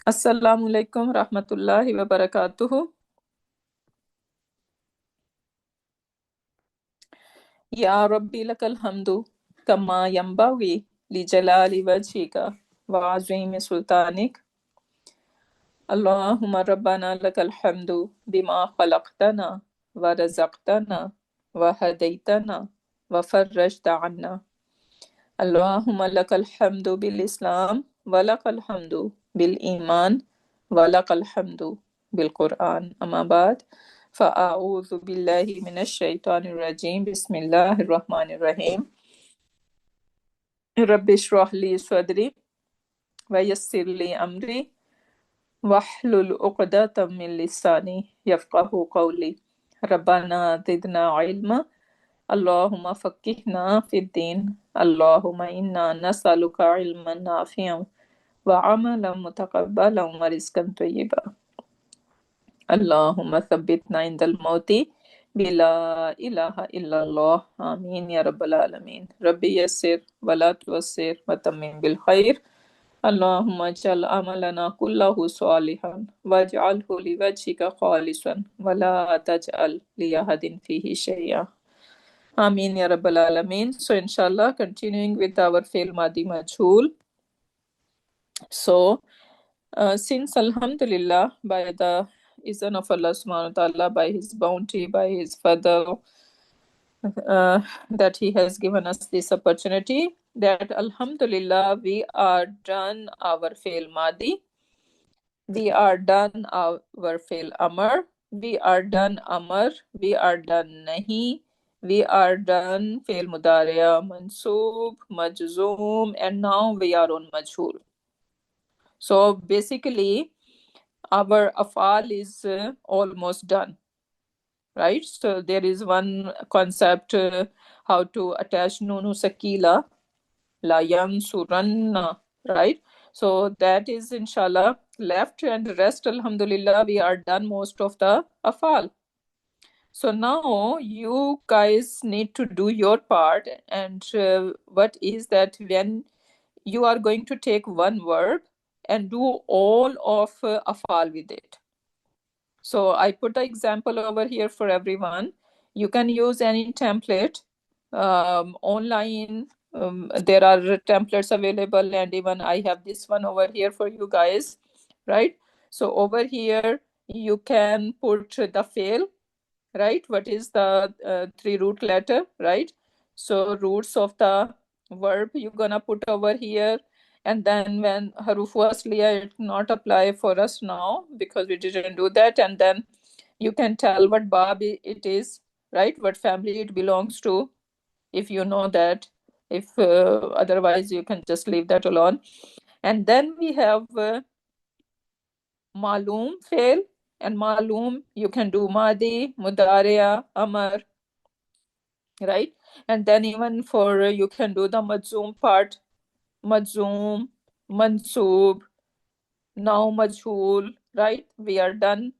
Assalamualaikum rahmatullahi wa barakatuhu. Ya Rabbi lakal hamdu kama yambaghi li jalali wajhika wa azimi sultanik. Allahumma rabbana lakal hamdu bima khalaqtana wa razaqtana wa hadaytana wa farrajta anna. Allahumma lakal hamdu bil Islam wa lakal hamdu bil Iman wa lakal hamdu bil Quran. Amma ba'd. فأعوذ بالله من الشيطان الرجيم بسم الله الرحمن الرحيم رب اشرح لي صدري ويسر لي أمري واحلل عقدة من لساني يفقه قولي ربنا زدنا علما اللهم فقهنا في الدين اللهم إنا نسألك علما نافعا وعملا متقبلا ورزقا طيبا اللهم ثبتنا عند الموت بلا إله إلا الله آمين يا رب العالمين ربي يسر ولا تعسر وتمم بالخير اللهم اجعل عملنا كله صالحا واجعله لوجهك خالصا ولا تجعل لأحد فيه شيئا آمين يا رب العالمين. So inshallah, continuing with our fail madi majhul. So since Alhamdulillah, by the izn of Allah subhanahu wa ta'ala, by His bounty, by His fadl, that He has given us this opportunity, that Alhamdulillah, we are done our fail madi, we are done our fail amar, we are done amar, we are done nahi, we are done fail mudariya, mansoob, majzoom, and now we are on majhul. So basically, our afal is almost done, right? So there is one concept how to attach nunu sakila la yansuranna, right? So that is inshallah left, and the rest alhamdulillah we are done most of the afal. So now you guys need to do your part, and what is that when you are going to take one verb and do all of afal with it. So I put the example over here for everyone. You can use any template online. There are templates available, and even I have this one over here for you guys, right? So over here you can put the fail, right? What is the three root letter, right? So roots of the verb you're gonna put over here, and then when haruf wasliya, it not apply for us now because we didn't do that. And then you can tell what bab it is, right? What family it belongs to, if you know that. If otherwise, you can just leave that alone. And then we have malum fail, and malum you can do madi, mudariya, amar, right? And then even for you can do the majzoom part, majzoom, mansoob, now majhul, right? We are done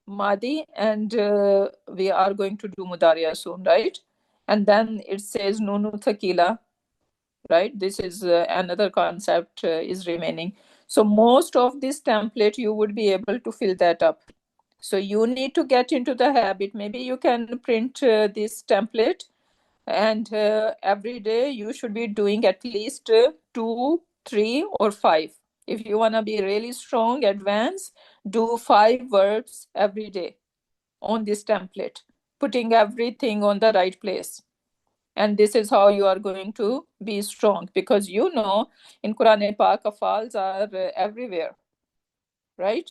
madi, and we are going to do mudariya soon, right? And then it says nunu thakila, right? This is another concept is remaining. So most of this template you would be able to fill that up. So you need to get into the habit. Maybe you can print this template, and every day you should be doing at least 2, 3, or 5. If you want to be really strong, advanced, do 5 words every day on this template, putting everything on the right place. And this is how you are going to be strong, because you know in Quran Pak afals are everywhere, right?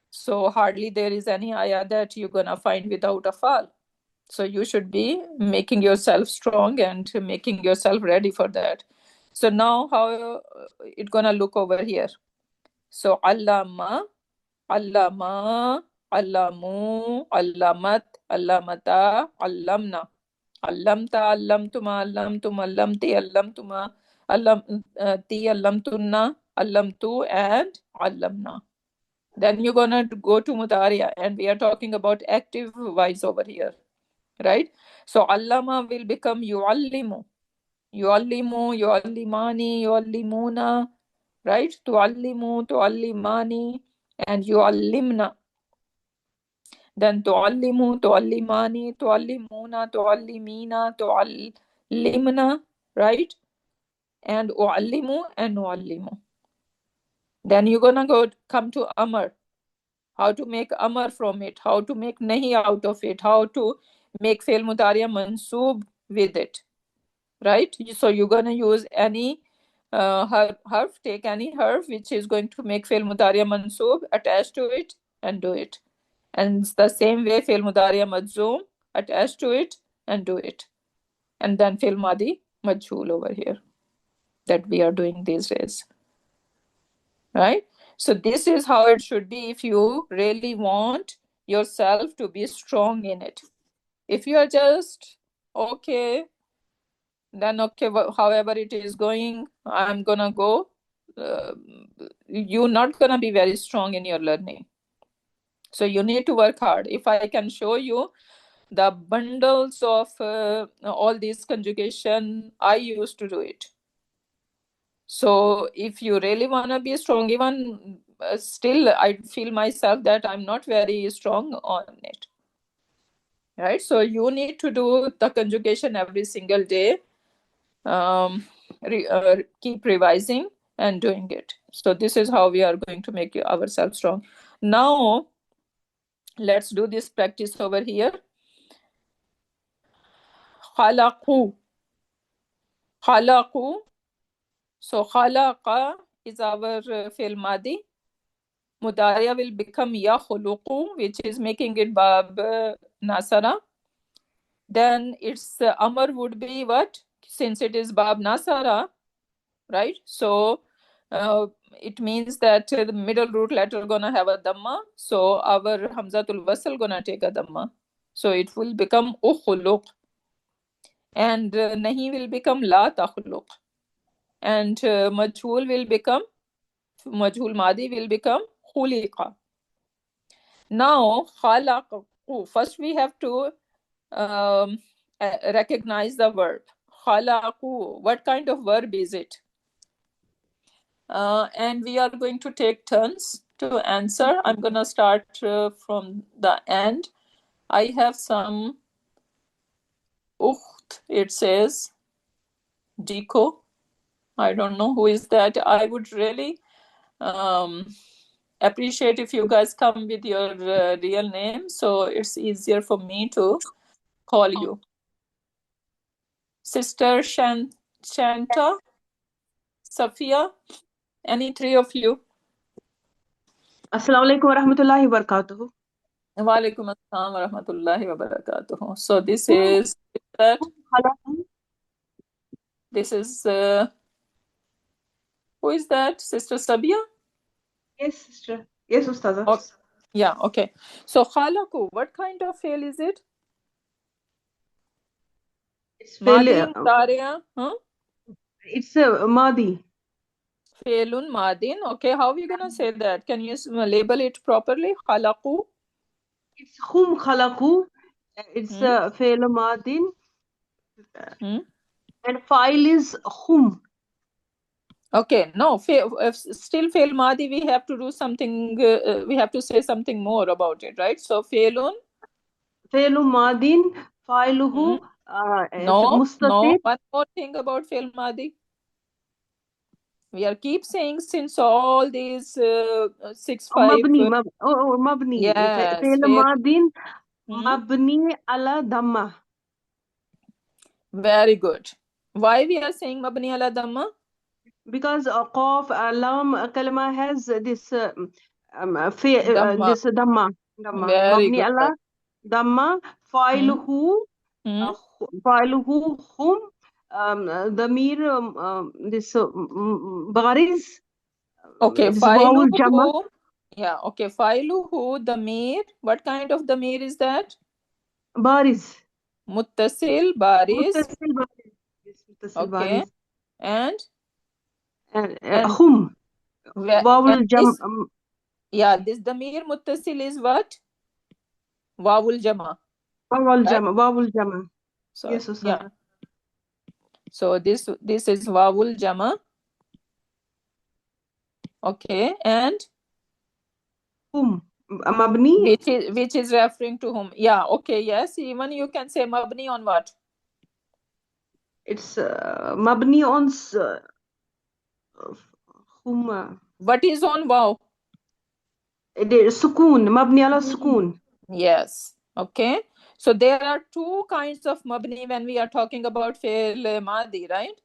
So hardly there is any ayah that you're gonna find without afal. So you should be making yourself strong and making yourself ready for that. So now how it gonna look over here? So allama, allama, allamu, allamat, allamata, allamna, allamta, allamtuma, allamtum, allamti, allamtuma, allamti, allamtunna, allamtu, and allamna. Then you're gonna go to mudariya, and we are talking about active wise over here, right? So allama will become yuallimu, yuallimani, yuallimuna, right? Tuallimu, tuallimani, and yu'allimna. Then tu'allimu, tu'allimani, tu'allimuna, tu'allimina, tu'allimna, right? And u'allimu and nu'allimu. Then you're gonna come to amar. How to make amar from it, how to make nahi out of it, how to make fail mudariya mansoob with it, right? So you're gonna use any harf, take any harf which is going to make fail mudariya mansoob, attach to it and do it. And it's the same way fail mudariya majzoom, attach to it and do it. And then fail madi majhool over here that we are doing these days, right? So this is how it should be if you really want yourself to be strong in it. If you are just okay, then okay, however it is going, I'm gonna go. You're not gonna be very strong in your learning. So you need to work hard. If I can show you the bundles of all these conjugation, I used to do it. So if you really want to be strong, even still, I feel myself that I'm not very strong on it. Right? So you need to do the conjugation every single day. Keep revising and doing it. So this is how we are going to make ourselves strong. Now, let's do this practice over here. Khalaqu. Khalaqu. So khalaqa is our fi'l madi. Mudariya will become yakhluqu, which is making it bab nasara. Then its amar would be what? Since it is bab nasara, right? So it means that the middle root letter gonna have a dhamma. So our hamzatul wasl gonna take a dhamma. So it will become ukhluq. And nahi will become la takhluq. And majhul will become, majhul madi will become khuliqa. Now, khalaqu. First, we have to recognize the verb. Khalaqu. What kind of verb is it? And we are going to take turns to answer. I'm going to start from the end. I have some ukht, it says. Diko. I don't know who is that. I would really appreciate if you guys come with your real name, so it's easier for me to call you. Sister Shanta, Safia, any three of you? Assalamu alaikum wa rahmatullahi wa barakatuhu. Wa alaikum assalam wa rahmatullahi wa barakatuhu. So this is that. This is who is that? Sister Sabia? Yes, sister. Yes, Ustaza. Okay. Yeah, okay. So khalaqu, what kind of fail is it? It's Madin, Tariya, huh? It's Madi. Failun Madin. Okay, how are we gonna say that? Can you label it properly? Khalaqu. It's Khum Khalaqu. It's Fail Madin. And file is Khum. Okay, no, still fail Madi, we have to do something, we have to say something more about it, right? So failun. Fail Madin, Filuhu, No, Mustatir. one more thing about fail Madi. We are keep saying since all these 6-5. Mabni. Yes. Fail Madin, Mabni ala Dhamma. Very good. Why we are saying Mabni ala Dhamma? Because Qaf, Lam, Kalima has this Dhamma. this Dhamma. Very Mabni good. ala Dhamma, Filuhu, Khum, Damir, this Baris. Okay, this Wawul Jama. Failuhu. Yeah, okay, Failuhu, Damir. What kind of Damir is that? Baris. Muttasil, Baris. Muttasil Baris. Yes, Muttasil Okay. Baris. And Khum. Wawul Jama. Yeah, this Damir Muttasil is what? Wawul Jama. Wawul Jama. Wawul Jama. So, yes, Ustaz. yeah. So this is Wawul Jama. Okay, and Whom? Mabni? Which is referring to whom? Yeah, okay, yes. Even you can say mabni on what? It's Mabni on whom? What is on wow? Sukoon. Mabni ala sukoon. Yes. Okay. So there are two kinds of mabni when we are talking about fi'l madi, right?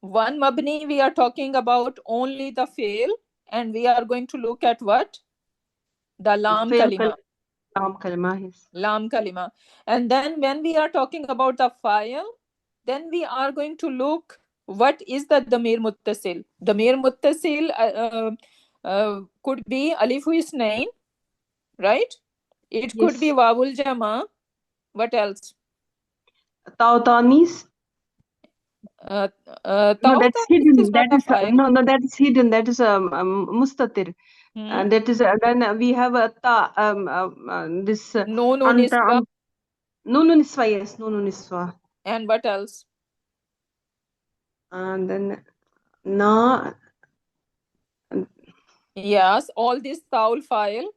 One mabni we are talking about only the fi'l, and we are going to look at what? The lam Fail kalima. kalam kalima. Yes. Lam kalima. And then when we are talking about the file, then we are going to look what is the damir muttasil. Damir muttasil could be alif isnain, right? It could be Yes. wawul jama. What else? Tautanis. No, that's Tawtanis is hidden. not That a is file. no, that is hidden. That is mustatir. Hmm? And that is then we have a this Noonu anta niswa. nunu niswa. Yes, nunu niswa. And what else? And then na Yes, all this taul file.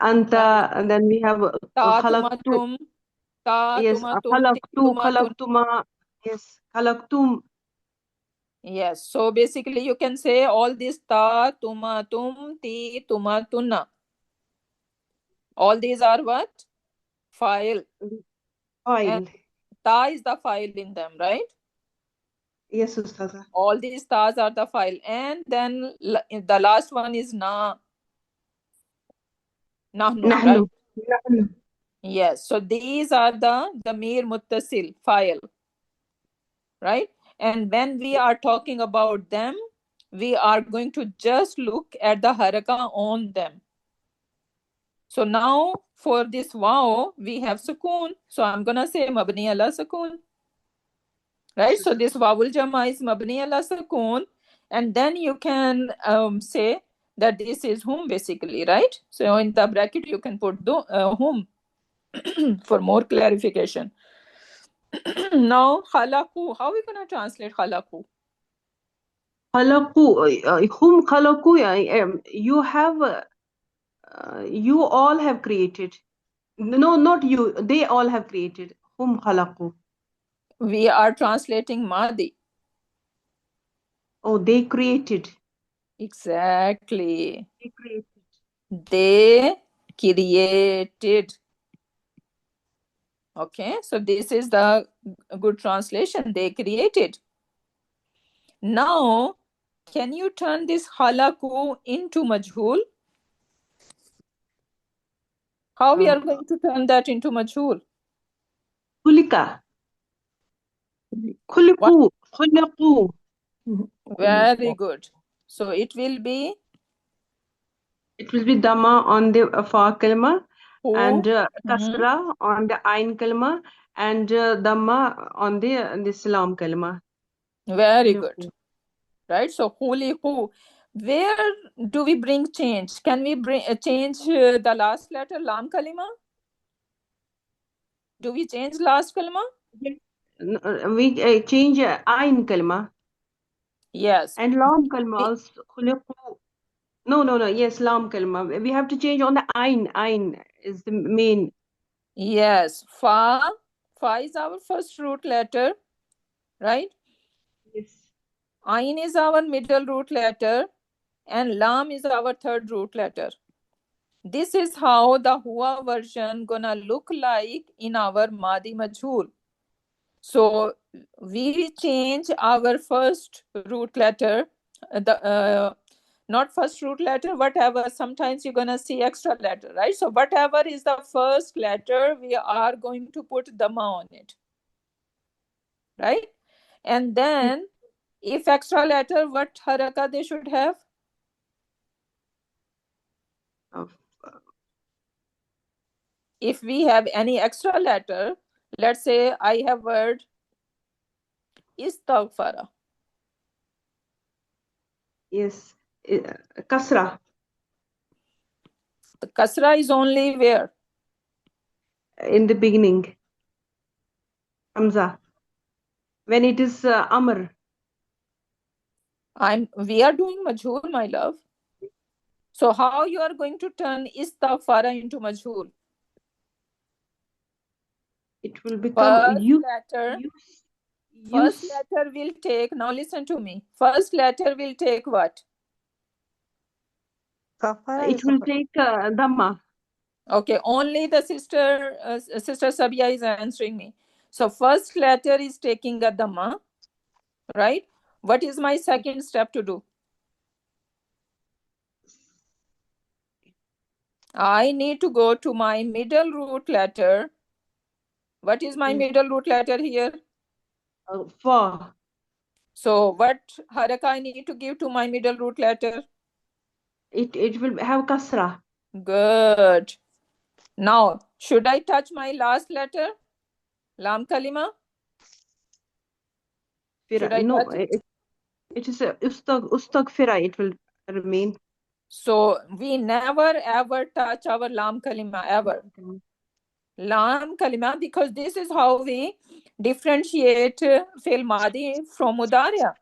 anta, and then we have Ta khalaqtu. tumatum. Ta Yes, tumatum. Ti khalaqtu, tumatun. khalaqtuma. Yes, khalaqtum. Yes. So basically you can say all this ta tumatum ti tumatuna. All these are what? File. And Oil. ta is the file in them, right? Yes, Ustaza. All these stars are the file. And then the last one is na. Nahnu, Nahnu. right? Nahnu. Yes. So these are the damir muttasil file, right? And when we are talking about them, we are going to just look at the haraka on them. So now for this wow, we have sukoon. So I'm gonna say mabni ala sukoon, right? So this wawul jama is mabni ala sukoon, and then you can say that this is whom basically, right? So in the bracket you can put the whom for more clarification. Now khalaku, how are we gonna translate khalaku? Khalaqu. Whom khalaqu? You have. You all have created. No, not you. They all have created. Hum khalaqu. We are translating madi. Oh, they created. Exactly. They created. They created. Okay, so this is the good translation. They created. Now, can you turn this halaku into majhul? How we are going to turn that into majhul? Khulika. What? Khuliqu. Khulaqu. Very good. So it will be It will be dama on the fa kalma and who? Mhm. kasra on the ain kalma and dhamma on the salam kalma. Very good. Khuliqu. Right? So who? Where do we bring change? Can we bring change the last letter lam kalima? Do we change last kalima? Yes. We change ain kalma Yes. and lam kalma We- also. Khuliqu. No, no, no. Yes, lam kalma. We have to change on the ain. Ain is the main. Yes. Fa. Fa is our first root letter, right? Yes. Ain is our middle root letter, and lam is our third root letter. This is how the Hua version gonna look like in our Madi Majhul. So we change our first root letter, the not first root letter, whatever. Sometimes you're gonna see extra letter, right? So whatever is the first letter, we are going to put dhamma on it, right? And then if extra letter, what haraka they should have? Uh, If we have any extra letter, let's say I have word istaghfara. yes. Kasra The kasra is only where? in the beginning. Hamza. When it is Amr. We are doing majhul, my love. So how you are going to turn istaghfara into majhul? It will become First letter will take, now listen to me. First letter will take what? It will take Dhamma. Okay, only the sister Sabia is answering me. So first letter is taking a Dhamma, right? What is my second step to do? I need to go to my middle root letter. What is my middle root letter here? Fa. So what haraka I need to give to my middle root letter? It will have kasra. Good. Now, should I touch my last letter? Lam kalima? Should I touch it? It is ustaghfira. It will remain. So we never ever touch our lam kalima ever. Lam kalima, because this is how we differentiate fi'l madi from mudariya.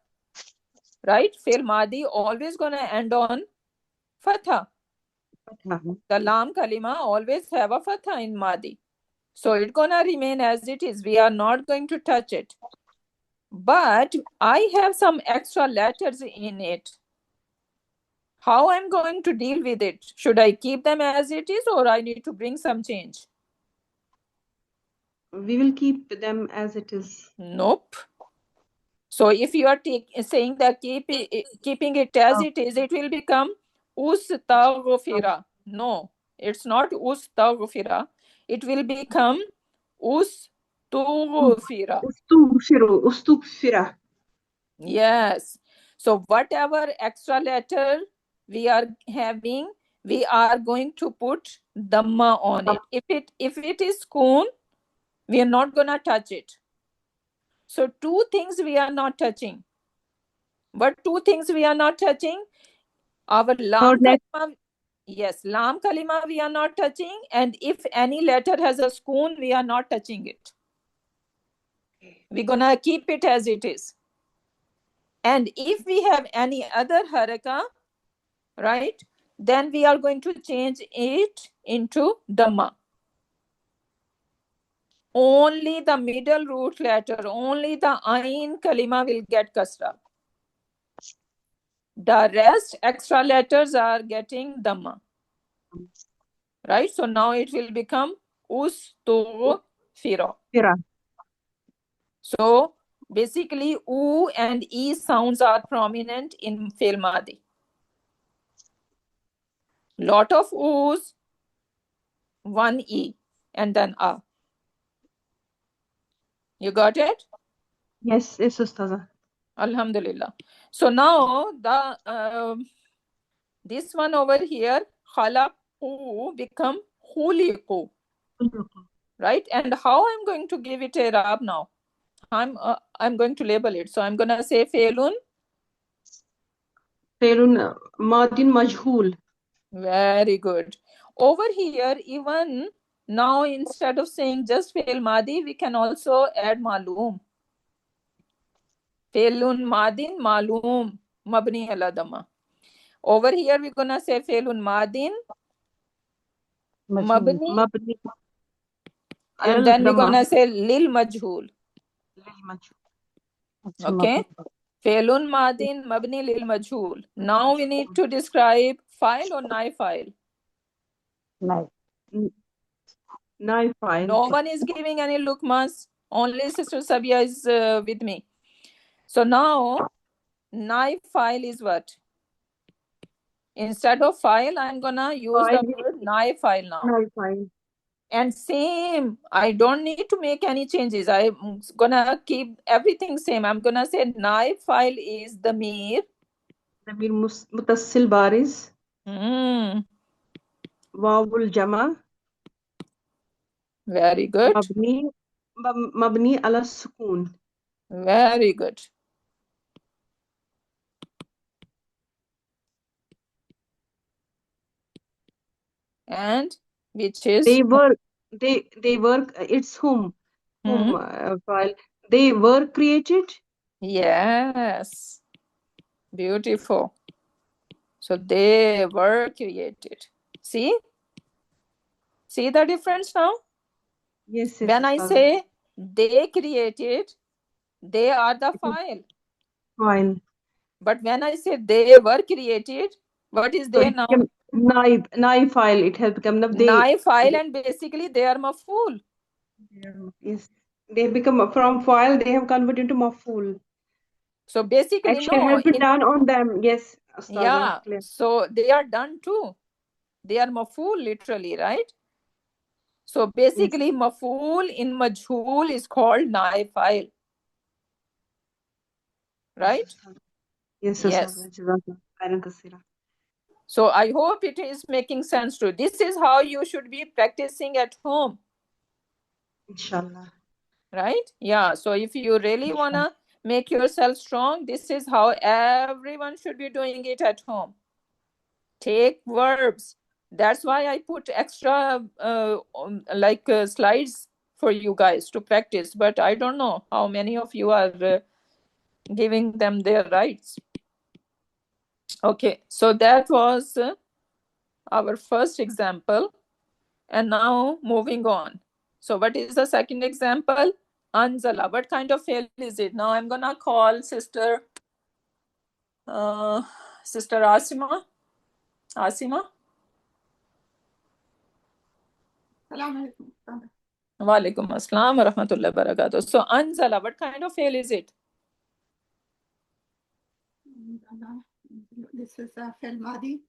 Right? Fi'l madi always gonna end on fatha. The lam kalima always have a fatha in madi. So it's gonna remain as it is. We are not going to touch it. But I have some extra letters in it. How I'm going to deal with it? Should I keep them as it is or I need to bring some change? We will keep them as it is. Nope. So if you are saying that keeping it as it is, it will become ustaghfira. No, it's not ustaghfira. It will become ustughfira. Ustughfira. Yes. So whatever extra letter we are having, we are going to put dhamma on it. If it is skoon, we are not gonna touch it. So two things we are not touching. What two things we are not touching? Our lam kalima, yes, lam kalima we are not touching, and if any letter has a skoon, we are not touching it. We're gonna keep it as it is. And if we have any other haraka, right, then we are going to change it into dhamma. Only the middle root letter, only the ain kalima will get kasra. The rest extra letters are getting dhamma. Right? So now it will become ustughfira. So basically u and e sounds are prominent in fi'l madi. Lot of u's, one e, and then a. You got it? Yes, Ustaza. Alhamdulillah. So now the this one over here, khalaqu become khuliqu. Right? And how I'm going to give it a rab now? I'm going to label it. So I'm gonna say fe'lun. Fe'lun madin majhul. Very good. Over here, even now, instead of saying just fe'l madi, we can also add malum. Fe'lun madin malum mabni ala dhamma. Over here, we're gonna say fe'lun madin mabni, and then we're gonna say lil majhul. Okay. Fe'lun madin mabni lil majhul. Now we need to describe file or nai file. Nai file. No one is giving any lukmas. Only Sister Sabia is with me. So now, nai file is what? Instead of file, I'm gonna use the word nai file now. Nai file. And same, I don't need to make any changes. I'm gonna keep everything same. I'm gonna say nai file is damir. Damir mutassil baris. Wawul jama. Very good. Mabni ala sukun. Very good. And which is they work it's whom file they were created. Yes, beautiful. So they were created. See the difference now? Yes, yes, When I Ustaza. say they created, they are the file. File. But when I say they were created, what is So they it now? became naib file. It has become now Nai file, and basically they are maf'ul. Yes, they become from file. They have converted into maf'ul. So basically, Action no. has been done on them. Yes, Ustaza. Yeah. Clear. So they are done too. They are maf'ul literally, right? So basically, maf'ul in majhul is called nai file, right? Yes, Yes. Ustaza. Jazakallah khairan kaseera. So I hope it is making sense to you. This is how you should be practicing at home, Inshallah. right? Yeah. So if you really wanna make yourself strong, this is how everyone should be doing it at home. Take verbs. That's why I put extra slides for you guys to practice, but I don't know how many of you are giving them their rights. Okay, so that was our first example, and now moving on. So what is the second example? Anzala. What kind of fail is it? Now I'm gonna call sister Asima. Wa alaikum assalam wa rahmatullahi wa barakatuh. So Anzala, what kind of fail is it? This is a fail madi.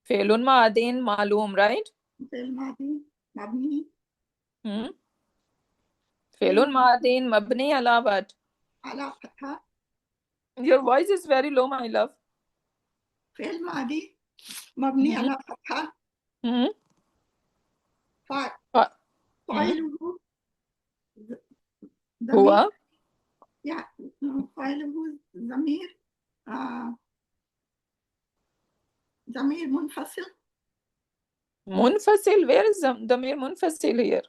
Failun ma'adin ma'lum, right? Fail madi, mabni. Failun ma'adin mabni ala what? Ala fatha. Your voice is very low, my love. Fail madi, mabni ala fatha. Fa'iluhu. Huwa? Yeah, fa'iluhu zamir. Zamir munfasil. Munfasil? Where is damir munfasil here?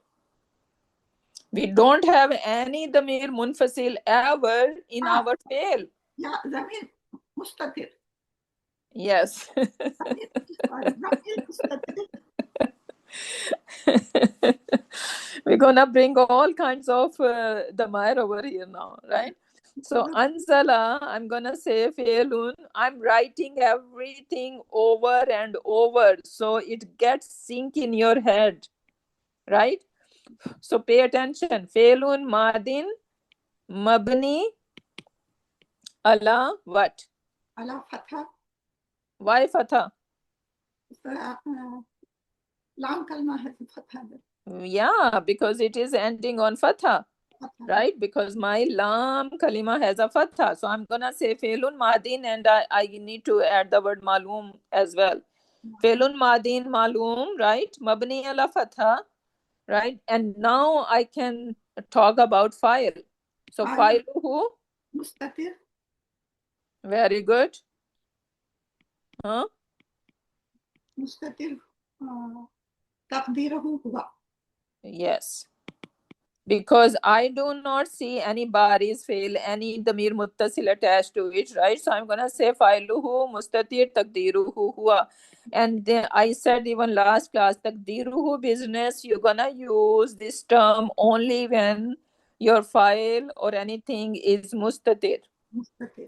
We don't have any damir munfasil ever in our fail. Yeah, zamir mustatir. Yes. Zamir mustatir. We're gonna bring all kinds of damir over here now, right? So Anzala, I'm gonna say failun. I'm writing everything over and over so it gets sink in your head, right? So pay attention. Failun madin mabni ala what? Ala fatha. Why fatha? Lam kalma has fatha. Yeah, because it is ending on fatha. Right, because my lam kalima has a fatha, so I'm gonna say failun madin, and I need to add the word malum as well. Failun madin malum, right? Mabni ala fatha, right? And now I can talk about file. So failuhu, mustatir. very good. Huh? Mustatir. Taqdirahu huwa. Yes. Because I do not see any baris fail, any damir muttasil attached to it, right? So I'm gonna say failuhu mustatir taqdiruhu huwa. And then I said even last class, taqdiruhu business, you're gonna use this term only when your file or anything is mustatir.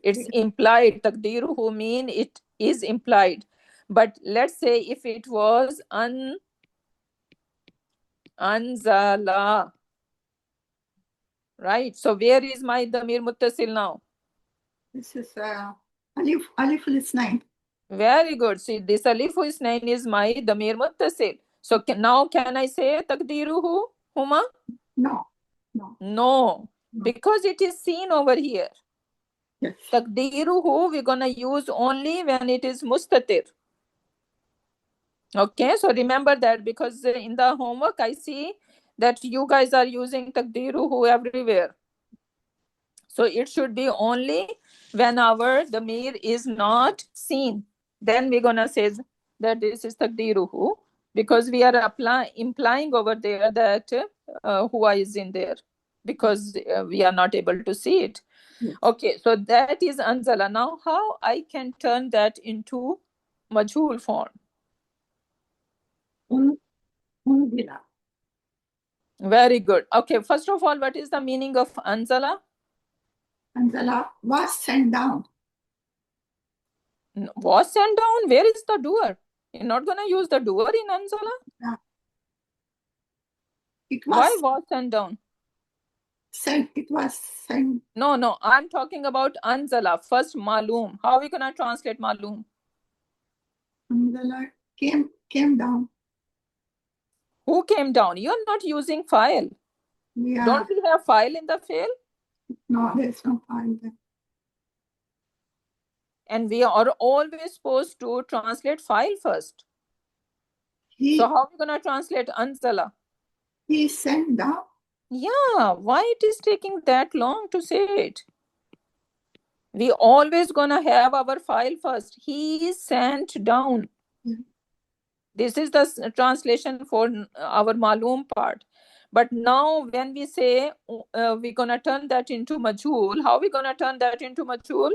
It's implied. Taqdiruhu mean it is implied. But let's say if it was anzala. Right. So where is my damir muttasil now? This is alif al-ithnain. Very good. See, this alif al-ithnain is my damir muttasil. So now can I say taqdiruhu huma? No. Because it is seen over here. Yes. Taqdiruhu we're gonna use only when it is mustatir. Okay, so remember that, because in the homework I see that you guys are using taqdiruhu everywhere. So it should be only when our damir is not seen. Then we're gonna say that this is taqdiruhu, because we are implying over there that huwa is in there, because we are not able to see it. Yes. Okay, so that is anzala. Now how I can turn that into majhul form. Unzila. Very good. Okay, first of all, what is the meaning of anzala? Anzala was sent down. Was sent down? Where is the doer? You're not going to use the doer in anzala? It Why was was sent down? sent. It was sent. No, I'm talking about anzala. First, malum. How are we going to translate malum? Anzala came down. Who came down? You're not using file. Yeah. Don't we have file in the fail? No, there's no file there. And we are always supposed to translate file first. So how are we going to translate anzala? He sent down. Yeah, why it is taking that long to say it? We always gonna have our file first. He sent down. Yeah. This is the translation for our malum part. But now when we say we're gonna turn that into majhul, how we gonna turn that into majhul?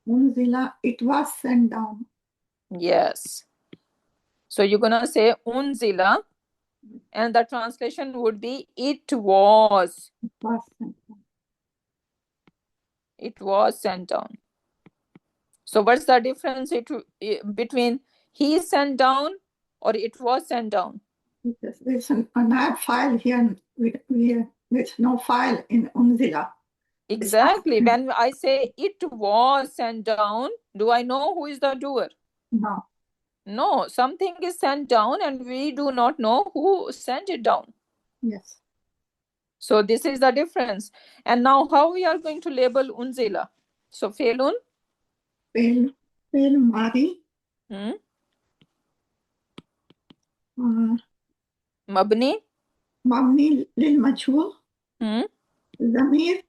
Unzila, it was sent down. Yes. So you're gonna say unzila, and the translation would be it was. It was sent down. It was sent down. So what's the difference between he sent down or it was sent down? There's an add file here. There's no file in Unzila. Exactly. When I say it was sent down, do I know who is the doer? No. No, something is sent down and we do not know who sent it down. Yes. So this is the difference. And now how we are going to label unzila? So failun? Fail Mari. Mabni? Mabni lil majhul. Zamir.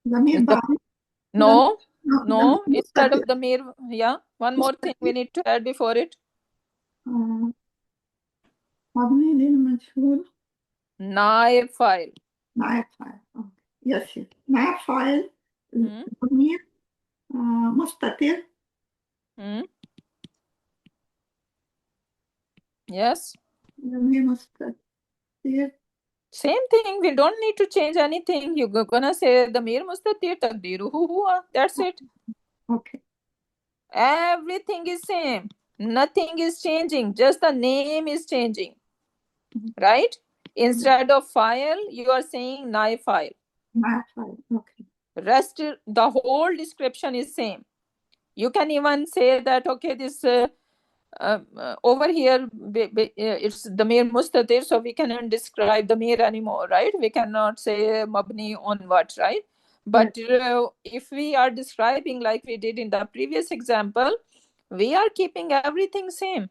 Zamir bari. No, instead of the mir, yeah. One more thing we need to add before it. Mabni lil majhul. Naib file. Naib file. Okay. Yes. Naib file. Zamir mustatir. Yes. Zamir mustatir. Same thing. We don't need to change anything. You're gonna say the mir mustatir taqdiruhu huwa. That's it. Okay. Everything is same. Nothing is changing. Just the name is changing. Right? Instead of file, you are saying naib file. Naib file. Okay. Rest, the whole description is same. You can even say that, okay, this over here, it's the mir mustatir, so we cannot describe the mir anymore, right? We cannot say mabni on what, right? But if we are describing like we did in the previous example, we are keeping everything same.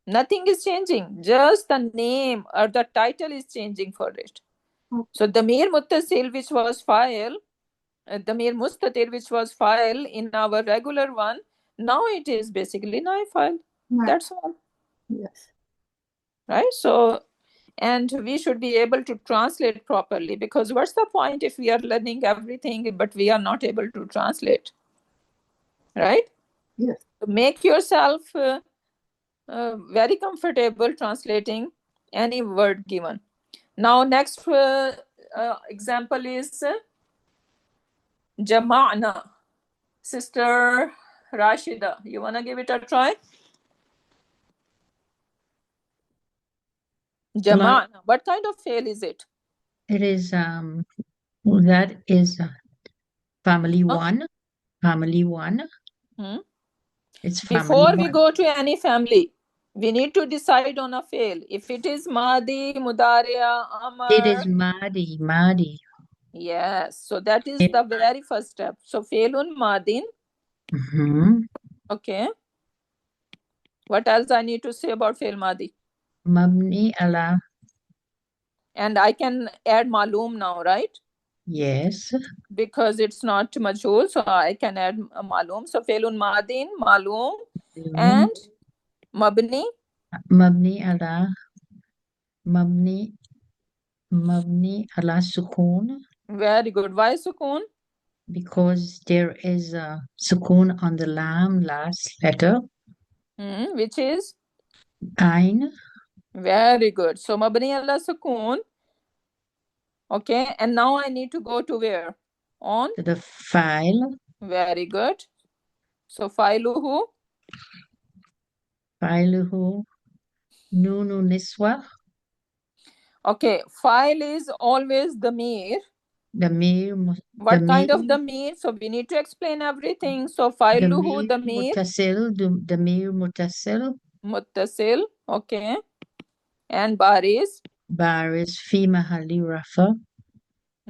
Nothing is changing. Just the name or the title is changing for it. So the mir muttasil, which was file, the mir mustatir, which was file in our regular one, now it is basically naib file. That's all. Yes. Right? So, and we should be able to translate properly, because what's the point if we are learning everything but we are not able to translate? Right? Yes. So make yourself very comfortable translating any word given. Now, next example is jama'na. Sister Rashida, you want to give it a try? Jama'na. What kind of fail is it? It is that is family one. Family one. It's family Before one. we go to any family, we need to decide on a fail. If it is Madi, Mudaria, Amar. It is Madi. Yes. So that is the very first step. So failun Madin. Okay. What else I need to say about fail Madi? Mabni ala. And I can add malum now, right? Yes. Because it's not majhul, so I can add malum. So failun Madin, malum, and mabni. Mabni ala. Mabni ala sukun. Very good. Why sukun? because there is a sukun on the lam last letter. Which is? Ain. Very good. So mabni ala sukun. Okay, and now I need to go to where? On? To the file. Very good. So filuhu. Filuhu. Nunu niswa. Okay, file is always damir. Damir. What kind of Damir. damir? So we need to explain everything. So filuhu damir. Muttasil. Damir muttasil. Muttasil. Okay. And baris. Baris fi mahalli rafa.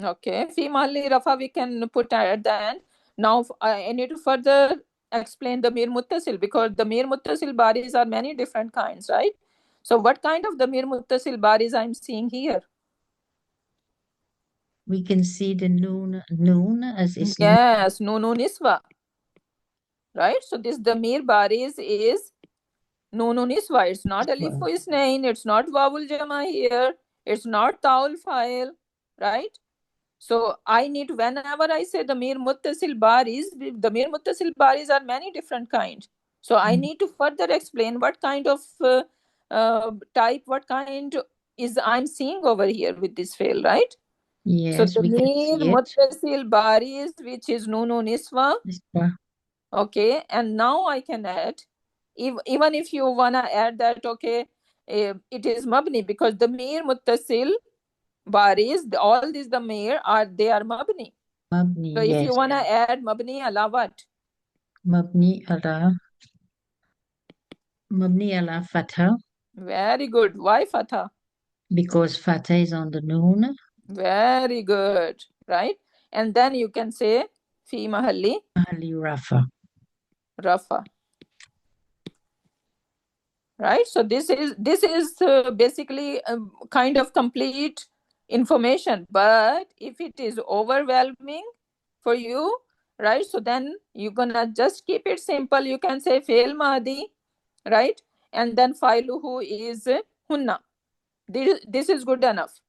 Okay. Fi mahalli rafa we can put at the end. Now I need to further explain the mir muttasil, because the mir muttasil baris are many different kinds, right? So what kind of the mir muttasil baris I'm seeing here? We can see the noon as is. Yes, nunu niswa. Right? So this damir baris is nunu niswa. It's not alif isnain, it's not wawul jama here, it's not taul file, right? So I need, whenever I say damir muttasil baris, the damir muttasil baris are many different kinds. So I need to further explain what kind of type, what kind is I'm seeing over here with this fail, right? Yes, so we can damir see it. muttasil baris, which is nunu niswa. Niswa. Okay, and now I can add, even if you wanna add that, okay, it is mabni, because the damir muttasil baris, all these damir they are mabni. Mabni, So if yes. you wanna add mabni ala what? Mabni ala fatha, Very good. Why fatha? because fatha is on the noon. Very good, right? And then you can say fi mahalli Mahalli rafa. rafa. Right, so this is basically a kind of complete information, but if it is overwhelming for you, right, so then you're gonna just keep it simple. You can say fail madi, right, and then filuhu is hunna. This is good enough,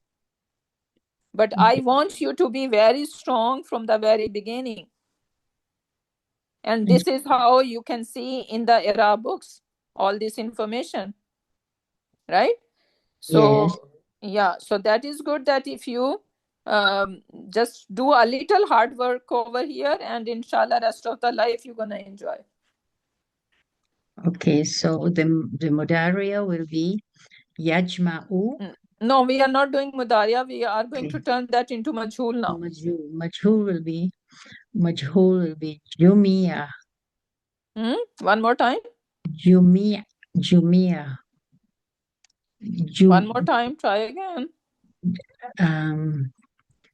but I want you to be very strong from the very beginning, and this is how you can see in the era books all this information, right? So Yes. yeah, so that is good, that if you just do a little hard work over here, and inshallah rest of the life you're gonna enjoy. Okay, so the mudaria will be yajma'u. No, we are not doing mudaria. We are going to turn that into majhul now. Majhul will be jumia. One more time. Jumia. One more time. Try again.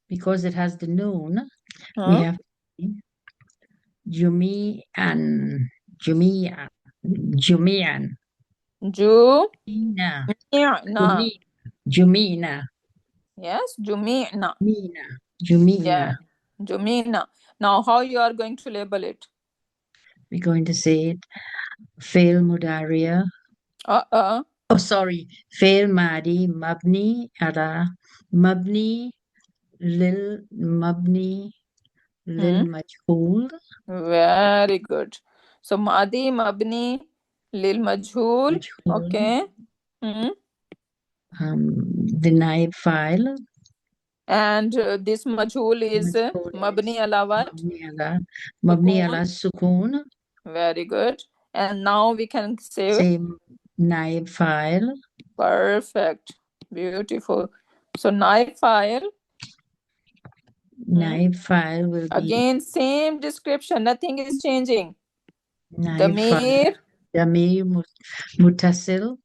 Because it has the noon, we Huh? have Jumian. Ju. Jumina. Na. Jumina. Yes, jumina. Jumina. Yeah, jumina. Now, how you are going to label it? We're going to say it. Fail mudaria. Oh, sorry. Fail madi mabni ala mabni lil majhul. Very good. So madi mabni lil majhul. Okay. The naib file. And this majhul is mabni ala what? Mabni ala sukun. Very good. And now we can say same naib file. Perfect. Beautiful. So naib file. Naib file will be again same description. Nothing is changing. naib file. Damir muttasil.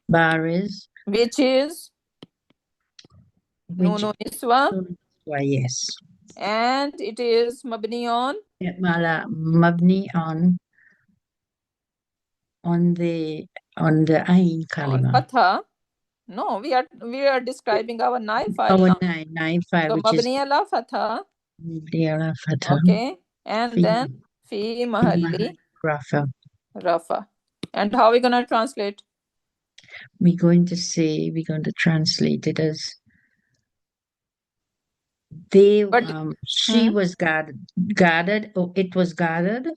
Baris. Which is nunu niswa. Yes. And it is mabni on? Mabni on the ain kalima. Fatha. No, we are describing our naib file. Our naib file, so which mabni is ala fatha. Fatha. Okay. And then fi mahalli rafa. And how are we gonna translate? We're going to translate it as They But she was gathered, or it was gathered,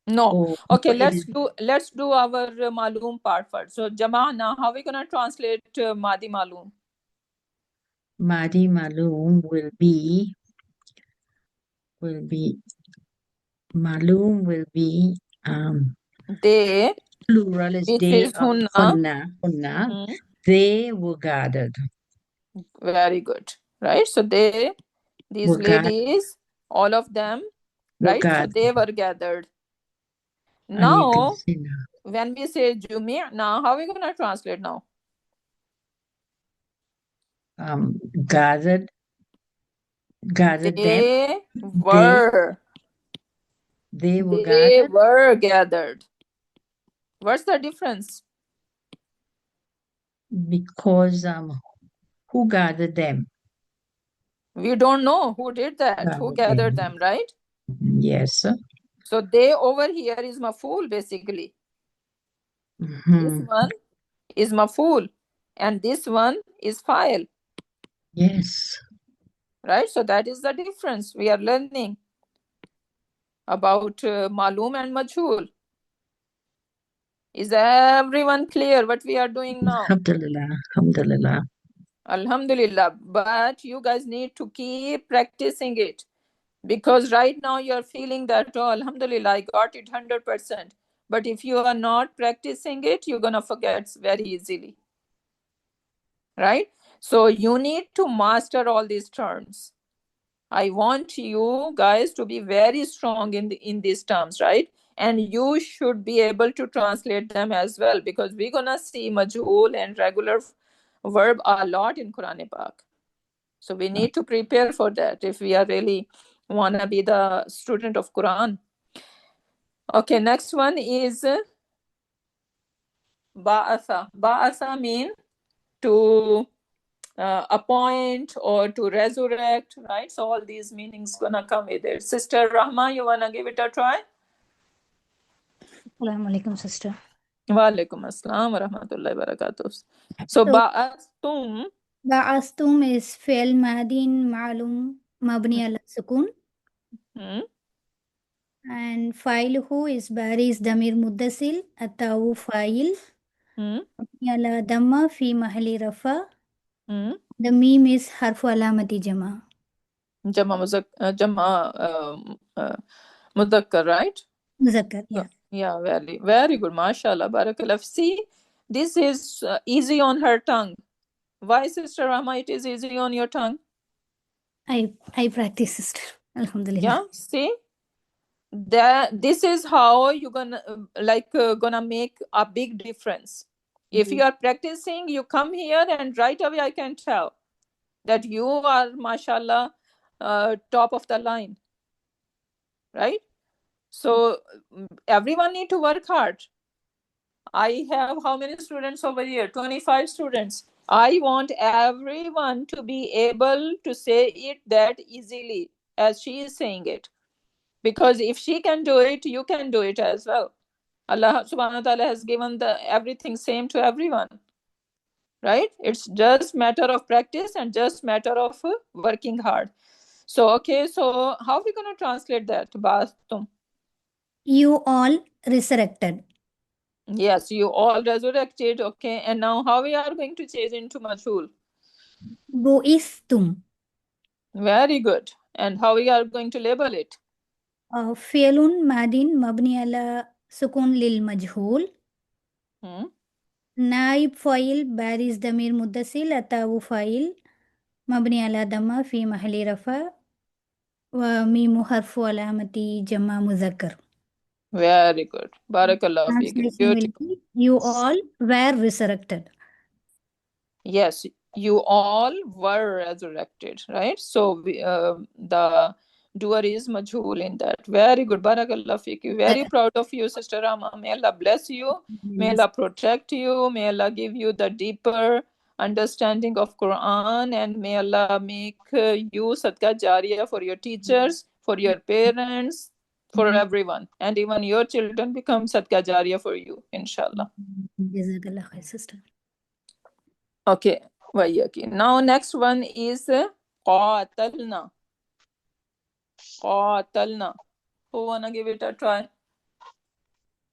no. or Okay, it is let's do our maloom part first. So jama'na, how are we gonna translate madi maloom? Madi Maloom will be Maloom will be They, plural is which they is hunna. hunna. They were gathered. Very good. Right? So these Were ladies, all of them, right? So gathered. they were gathered. And you can Now, see now. when we say jumi'na, how are we gonna translate now? Gathered them. They were. They were They gathered were gathered. What's the difference? because who gathered them? We don't know who did that, who gathered them, right? Yes. So they over here is maf'ul basically. This Mhm. one is maf'ul and this one is fa'il, Yes. right? So that is the difference we are learning about maloom and majhul. Is everyone clear what we are doing now? Alhamdulillah. Alhamdulillah. But you guys need to keep practicing it. Because right now you're feeling that, oh, Alhamdulillah, I got it 100%. But if you are not practicing it, you're going to forget very easily. Right? So you need to master all these terms. I want you guys to be very strong in these terms, right? And you should be able to translate them as well, because we're going to see majhul and regular verb a lot in Quran Pak. So we need to prepare for that if we are really want to be the student of Quran. Okay, next one is ba'atha. Ba'atha mean to appoint or to resurrect, right? So all these meanings gonna come with it. Sister Rahma, you wanna give it a try? Assalamu alaikum, sister. Wa alaikum assalam wa rahmatullahi wa barakatuh. So ba'athtum. Ba'astum is fi'l madin ma'lum mabni ala sukun. And fa'iluhu is baris damir muddasil atawu fa'il. Mabni ala damma fi mahali rafa. The meme is harfu alamati jama. Jama muzakkar, right? Muzakkar, yeah. Yeah, very, very good. MashaAllah, barakallah. See, this is easy on her tongue. Why, Sister Rahma, it is easy on your tongue? I practice, sister. Alhamdulillah. Yeah, see? This is how you're gonna gonna make a big difference. If you are practicing, you come here and right away I can tell that you are, mashallah, top of the line, right? So everyone need to work hard. I have how many students over here? 25 students. I want everyone to be able to say it that easily as she is saying it. Because if she can do it, you can do it as well. Allah subhanahu wa ta'ala has given everything same to everyone. Right? It's just matter of practice and just matter of working hard. So, okay, so how are we going to translate that? Bastum. You all resurrected. Yes, you all resurrected. Okay, and now how we are going to change into majhul? Bu'istum. Very good. And how we are going to label it? Fi'lun madin mabni ala sukun lil majhul. Naib fa'il baris damir muddasil atawu fa'il mabni ala damma fi mahali rafa wa mimu harfu alamati jama muzakkar. Very good. Barakallah feek. Translation will be, you all were resurrected. Yes, you all were resurrected, right? So the doer is majhul in that. Very good. Barakallah feek. Very proud of you, Sister Rama. May Allah bless you. May Allah protect you. May Allah give you the deeper understanding of Quran, and may Allah make you sadqa jariyah for your teachers, for your parents, for everyone, and even your children become sadqa jariyah for you, inshallah. Jazakallah khair, sister. Okay, Vayaki. Now next one is qatalna. Qatalna. Who wanna give it a try?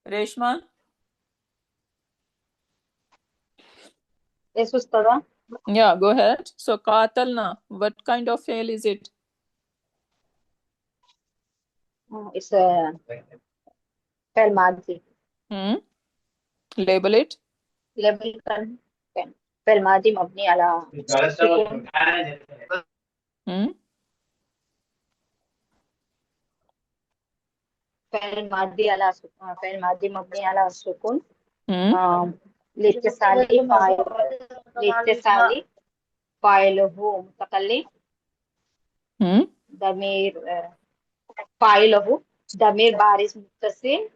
Reshma? Yes, Ustada. Yeah, go ahead. So qatalna, what kind of fail is it? It's a fail madhi. Label it. Label kan fail madhi mabni ala sukun. fail madhi mabni ala sukun. لاتصالي فاعله متكلم ضمير فاعله ضمير بارز متصل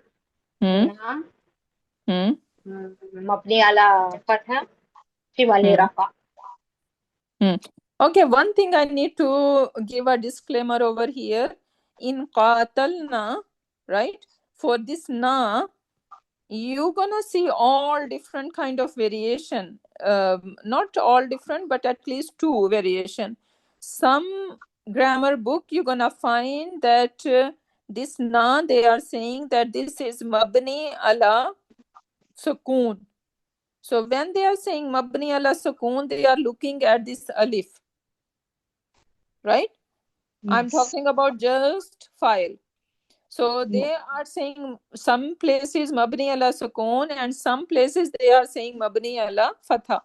مبني على فتحة في محل رفع. Okay, one thing I need to give a disclaimer over here. In qatalna, right? For this na, you're gonna see all different kind of variation. Not all different, but at least two variation. Some grammar book you're gonna find that this na, they are saying that this is mabni ala sukun. So when they are saying mabni ala sukun, they are looking at this alif, right? Yes. I'm talking about just file. So they are saying some places mabni ala sukun and some places they are saying mabni ala fatha.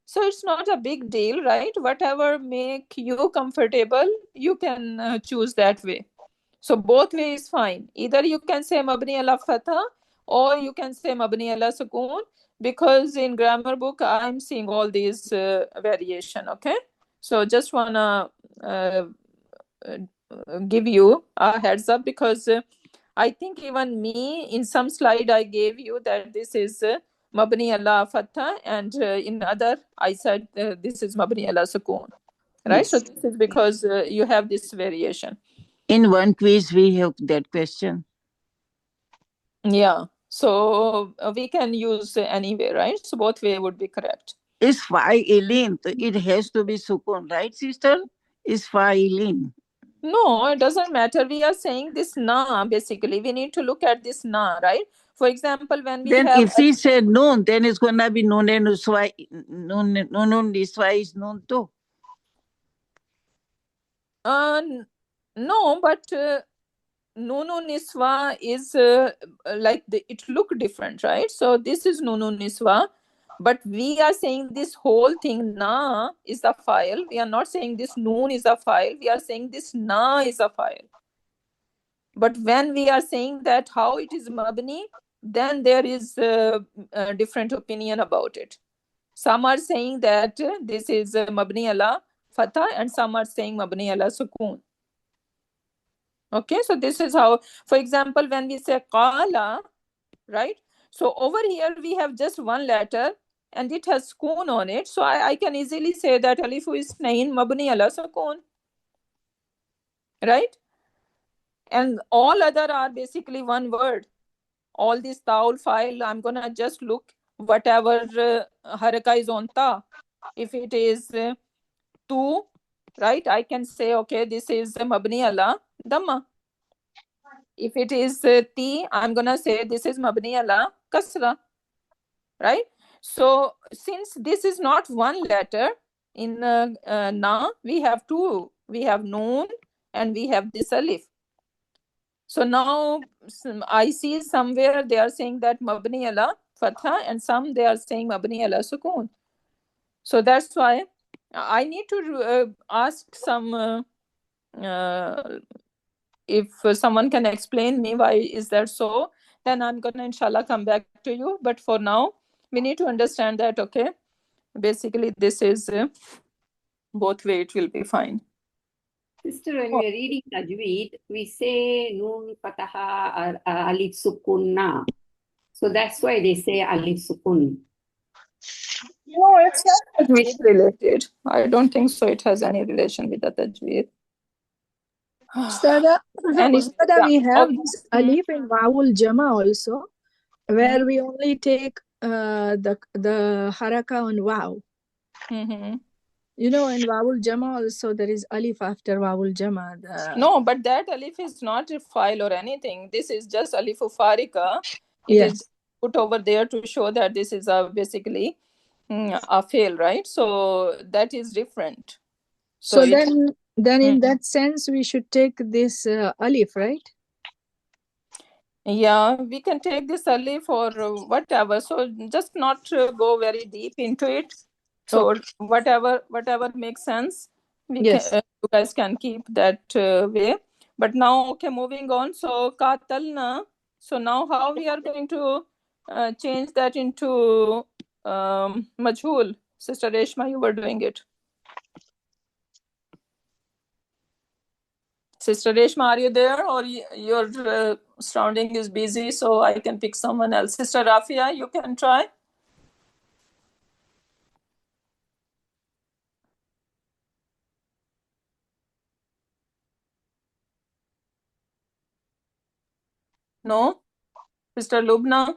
So it's not a big deal, right? Whatever make you comfortable, you can choose that way. So both ways is fine. Either you can say mabni ala fatha or you can say mabni ala sukun, because in grammar book I'm seeing all these variation. Okay, so just wanna give you a heads up, because I think even me in some slide I gave you that this is mabni ala fatha, and in other I said this is mabni ala sukun, right? Yes. So this is because you have this variation. In one quiz we have that question. Yeah, so we can use anyway, right? So both way would be correct. Is fa'ilin, it has to be sukun, right, sister? Is fa'ilin. No, it doesn't matter. We are saying this na, basically. We need to look at this na, right? For example, when we then have... if we say noon, then it's going to be noon and uswa, noon is noon too. No, but Nunu Niswa is like it look different, right? So this is Nunu Niswa, but we are saying this whole thing na is a file. We are not saying this noon is a file. We are saying this na is a file. But when we are saying that how it is mabni, then there is a different opinion about it. Some are saying that this is mabni ala fatha, and some are saying mabni ala sukun. Okay, so this is how, for example, when we say qala, right? So over here we have just one letter and it has sukun on it. So I can easily say that alifu is nain mabni ala sukun, right? And all other are basically one word. All this taul file, I'm gonna just look whatever haraka is on ta. If it is tu, right, I can say, okay, this is mabni ala dhamma. If it is ti, I'm gonna say this is mabni ala kasra, right? So since this is not one letter in na, we have two. We have noon and we have this alif. So now I see somewhere they are saying that mabni ala fatha, and some they are saying mabni ala sukun. So that's why I need to ask some if someone can explain me why is that so, then I'm gonna inshallah come back to you. But for now we need to understand that, okay, basically this is both way it will be fine. Sister, when we are reading Tajweed, we say Noon Fataha or Alif Sukun na. So that's why they say Alif Sukun. No, it's not Tajweed related. I don't think so. It has any relation with the Tajweed. Ustada, we have this alif in Wawul Jama also, where we only take the haraka on Waw. You know, in Wawul Jama also there is alif after Wawul Jama. No, but that alif is not a file or anything. This is just alif farika. It Yes. is put over there to show that this is basically a fail, right? So that is different. So it- then in that sense we should take this alif, right? Yeah, we can take this alif or whatever. So just not go very deep into it. So whatever makes sense, Yes. you guys can keep that way. But now, okay, moving on. So katalna. So now how we are going to change that into majhul? Sister Reshma, you were doing it. Sister Reshma, are you there, or your surrounding is busy, so I can pick someone else? Sister Rafia, you can try. No? Sister Lubna?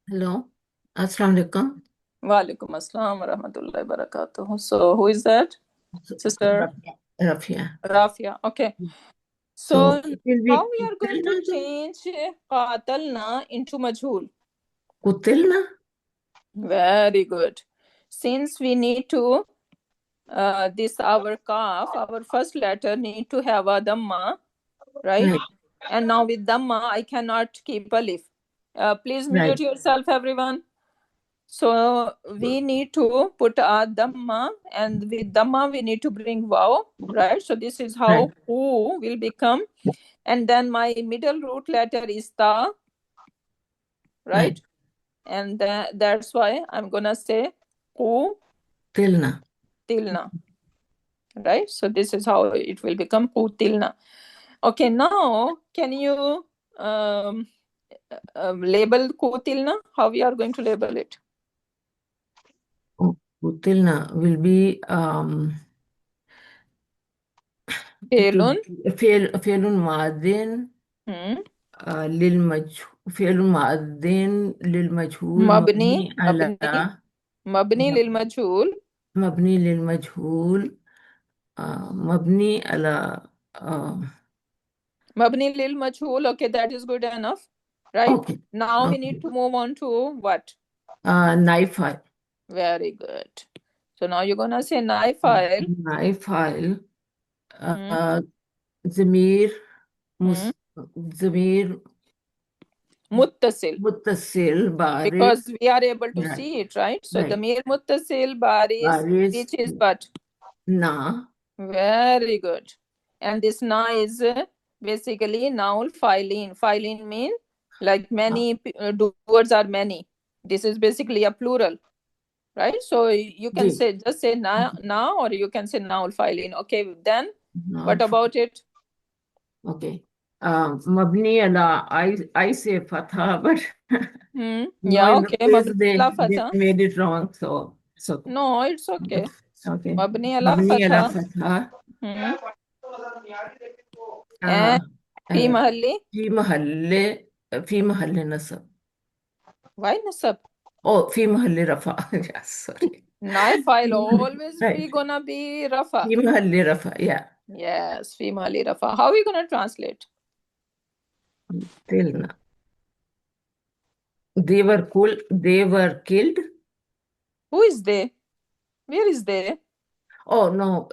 Hello. Assalamu alaikum. Walaikum assalam wa rahmatullahi wa barakatuh. So who is that? Sister Rafia. Rafia. Okay. So So it will be how we are going to change qatalna into majhul? Kutilna? Very good. Since we need to this our kaf, our first letter need to have a dhamma, right? And now with dhamma I cannot keep alif. Please mute yourself, everyone. So we need to put a dhamma, and with dhamma we need to bring vav, right? So this is how u will become, and then my middle root letter is ta, right? And that's why I'm gonna say u Tilna. tilna, right? So this is how it will become u tilna. Okay, now can you label ku tilna? How we are going to label it? Kutilna will be فعل ماضٍ فعل ماضٍ للمجهول مبني على مبني للمجهول مبني للمجهول مبني على مبني للمجهول. Okay, that is good enough, right? Okay. Now we need to move on to what? Naifile. Very good. So now you're gonna say naifile. Naifile. ضمير ضمير متصل. متصل بارز. Because we are able to see it, right? So ضمير متصل بارز, which is what? Na. Very good. And this na is basically noun filein. Filein means like many words are many. This is basically a plural, right? So you can say just say na, or you can say noun filein. Okay, then what about it? Okay. Mabni ala, I say fatha, but yeah, okay. They made it wrong, so no, it's okay. Okay. Mabni ala fatha. And fi mahalli? Fi mahalli nasab. Why nasab? Oh, fi mahalli rafa. Yes, sorry. Naifile always be gonna be rafa. Fi mahalli rafa, yeah. Yes, fi mahalli rafa. How are we gonna translate? Tilna. They were killed. Who is they? Where is they? Oh no,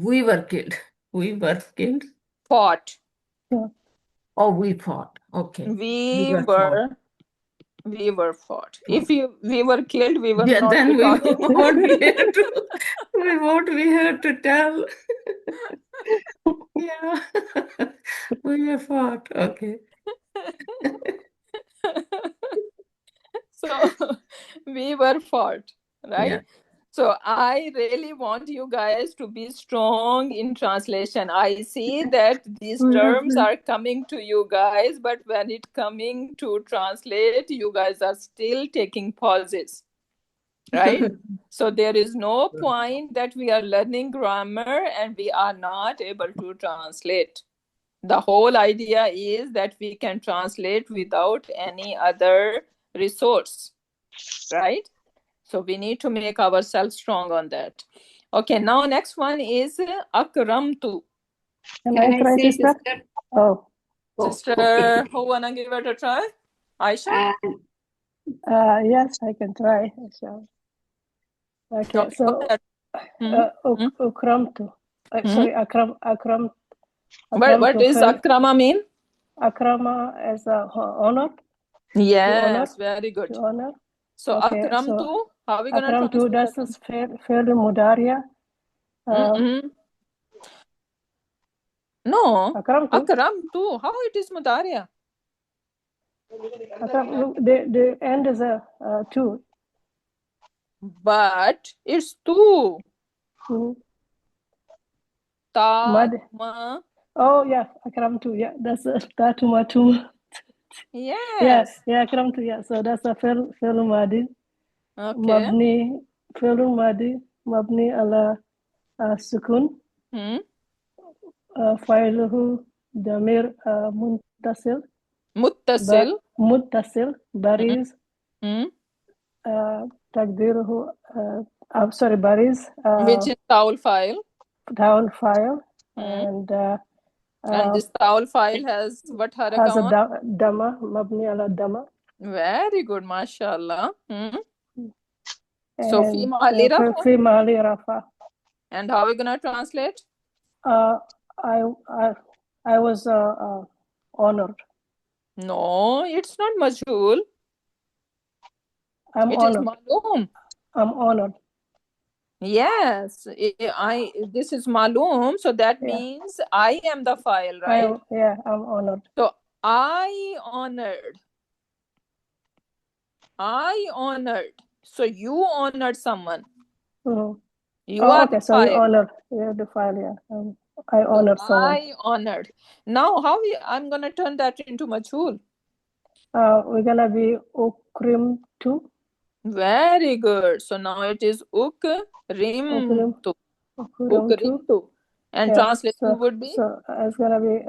we were killed. We were killed. Fought. Oh, we fought. Okay. We were fought. If we were killed, we were not. Then we won't be here to. We won't be here to tell. Yeah, we were fought. Okay. So we were fought, right? Yeah. So I really want you guys to be strong in translation. I see that these terms are coming to you guys, but when it coming to translate, you guys are still taking pauses, right? So there is no point that we are learning grammar and we are not able to translate. The whole idea is that we can translate without any other resource, right? So we need to make ourselves strong on that. Okay, now next one is akramtu. Can Can I I try, say, sister? sister? Oh, Oh, Sister, okay. who wanna give it a try? Aisha? And yes, I can try. So, okay, Okay, go so ahead. ukramtu. Hmm? Sorry, akram, What is akramtu. akrama mean? Akrama as a honor. Yes, very good. To honor. So Okay, akramtu, so how are we gonna akramtu, translate das that? ist Fi'l Mudariya. No, Akramtu. akramtu. How it is mudariya? The end is a two. But it's two. Ta, Mad. ma. Oh yeah, akramtu. Yeah, that's tatuma too. Yes. Yeah, akramtu. Yeah, so that's a fi'l madi. Okay. Mabni fi'l madi mabni ala sukun. Fa'iluhu damir muttasil. Muttasil bariz. Takdiruhu sorry, bariz. Which is towel file. Towel file. And this towel file has what haraka has a on? dama, mabni ala dama. Very good, mashallah. So fi mahali rafa. Fi mahali rafa. And how are we gonna translate? I was honored. No, it's not majhul. I'm it honored. Is malum. I'm honored. Yes, this is malum, so that means I am the file, right? I'm honored. So I honored. So you honored someone. You are okay, the so file. you honored. You're the file, yeah. I honored someone. I honored. Now, I'm gonna turn that into majhul. We're gonna be ukrimtu. Very good. So now it is ukrimtu. Ukrimtu. And translation would be? So it's gonna be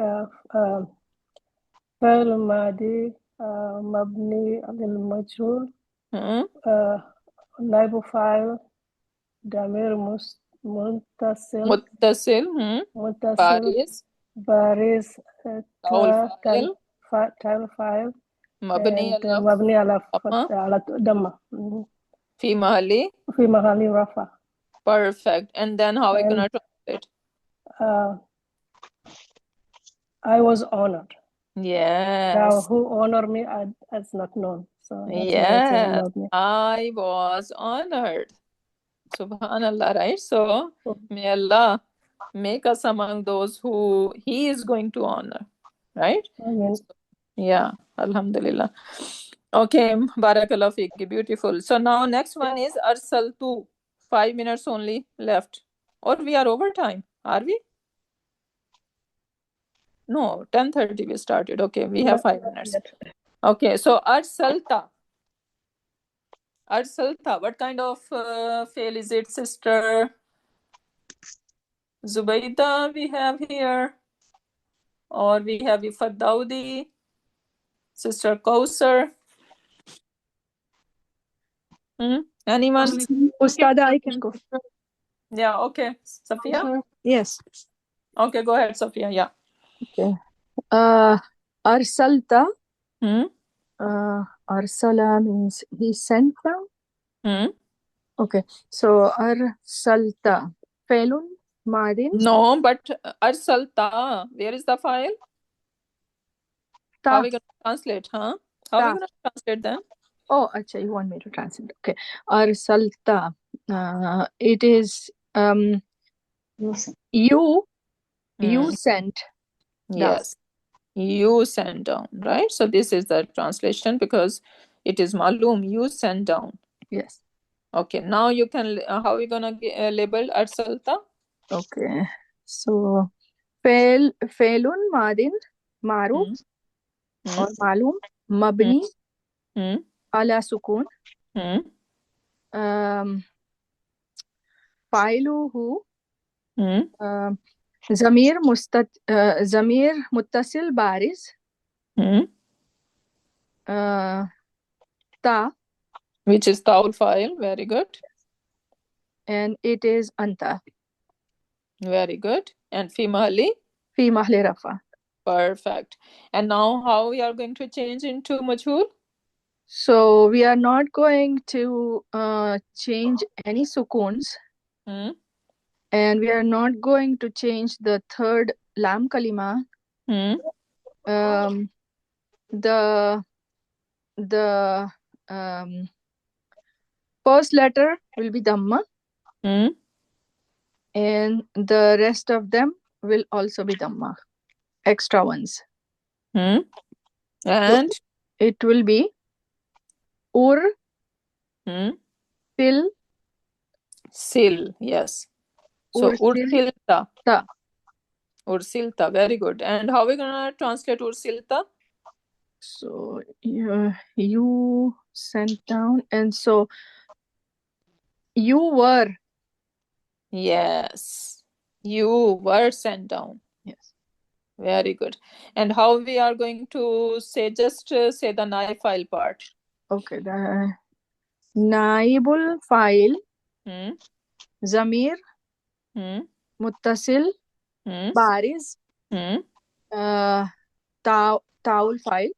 fi'l madi mabni lil majhul. Naibu file damir muttasil. Bariz towel file. مبني على دمة. في محل رفع. Perfect. And then how are we gonna translate? I was honored. Yes. Now who honored me is not known. So yes, I was honored. Subhanallah, right? So may Allah make us among those who He is going to honor, right? Amen. Yeah, Alhamdulillah. Okay, Barakallah Fiki, beautiful. So now next one is Arsaltu. 5 minutes only left. Or we are over time, are we? No, 10:30 we started. Okay, we have 5 minutes. Okay, so Arsalta. Arsalta, what kind of fail is it, sister? Zubaida we have here. Or we have Ifat Daudi. Sister Kausar. Anyone? Ustada, I can go. Yeah, okay. Safia? Yes. Okay, go ahead, Safia. Yeah. Okay. Arsalta. Arsala means he sent down. Okay. So arsalta. Felun Madin. No, but Arsalta. Where is the file? How are we going to translate, huh? How are we going to translate then? Oh, acha, you want me to translate? Okay. Arsalta. It is you sent. Yes. You sent down, right? So this is the translation because it is malum. You sent down. Yes. Okay. Now you can. How are we gonna label Arsalta? Okay. So Felun Madin Maruf or Malum Mabni ala Sukun. Failuhu Zamir Muttasil Bariz Ta Which is Taul file. Very good. And it is Anta. Very good. And Fi Mahali? Fi Mahli Rafa. Perfect. And now how we are going to change into Majhul? So we are not going to change any sukoons. And we are not going to change the third lam kalima. The first letter will be Dhamma. And the rest of them will also be Dhamma. Extra ones. And so it will be Ur, Sil. Sil, yes. So Ursilta. Ursilta, very good. And how are we gonna translate Ursilta? So you sent down, and so you were. Yes, you were sent down. Yes. Very good. And how we are going to say, just say the naib file part. Okay, the naibul file, zamir, muttasil, bariz, taul file.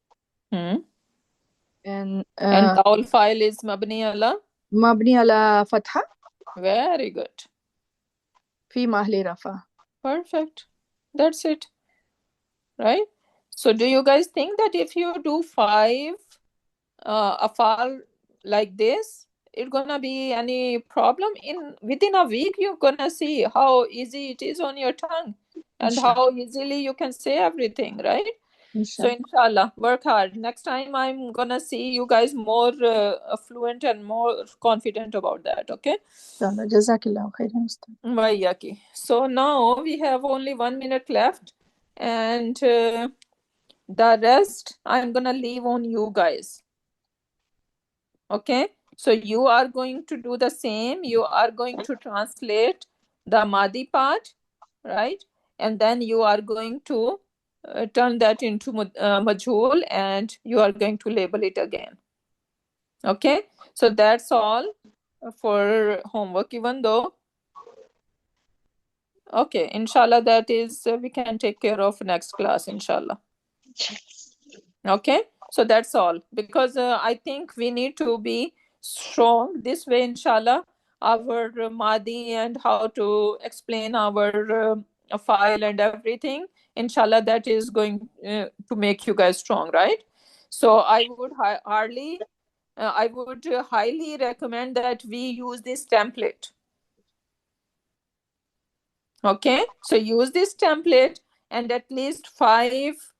And taul file is mabni ala fatha. Very good. Fi mahli rafa. Perfect. That's it. Right? So do you guys think that if you do 5 afal like this, it's gonna be any problem? Within a week you're gonna see how easy it is on your tongue and how easily you can say everything, right? So inshallah, work hard. Next time I'm gonna see you guys more fluent and more confident about that. Okay? Jazakallah khairan. Waiyaki. So now we have only 1 minute left, and the rest I'm gonna leave on you guys. Okay? So you are going to do the same. You are going to translate the Madi part, right? And then you are going to turn that into Majhul, and you are going to label it again. Okay? So that's all for homework, even though okay, inshallah, that is we can take care of next class, inshallah. Okay, so that's all, because I think we need to be strong this way, inshallah. Our Madi and how to explain our file and everything, inshallah, that is going to make you guys strong, right? So I would highly recommend that we use this template. Okay, so use this template, and at least 5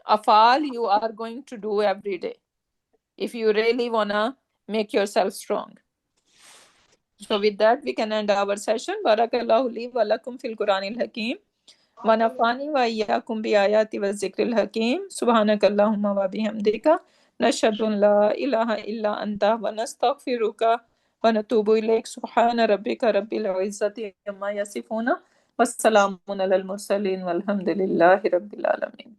afal you are going to do every day if you really wanna make yourself strong. So with that, we can end our session. Barakallahu li wa lakum fil Quranil Hakim. Wa nafani wa iyyakum bi ayati wa zikril hakim. Subhanakallahumma wa bihamdika. Nashhadu an la ilaha illa anta wa nastaghfiruka wa natubu ilayk. Subhana rabbika rabbil izzati amma yasifuna. Wassalamun alal mursalin walhamdulillahi rabbil alamin.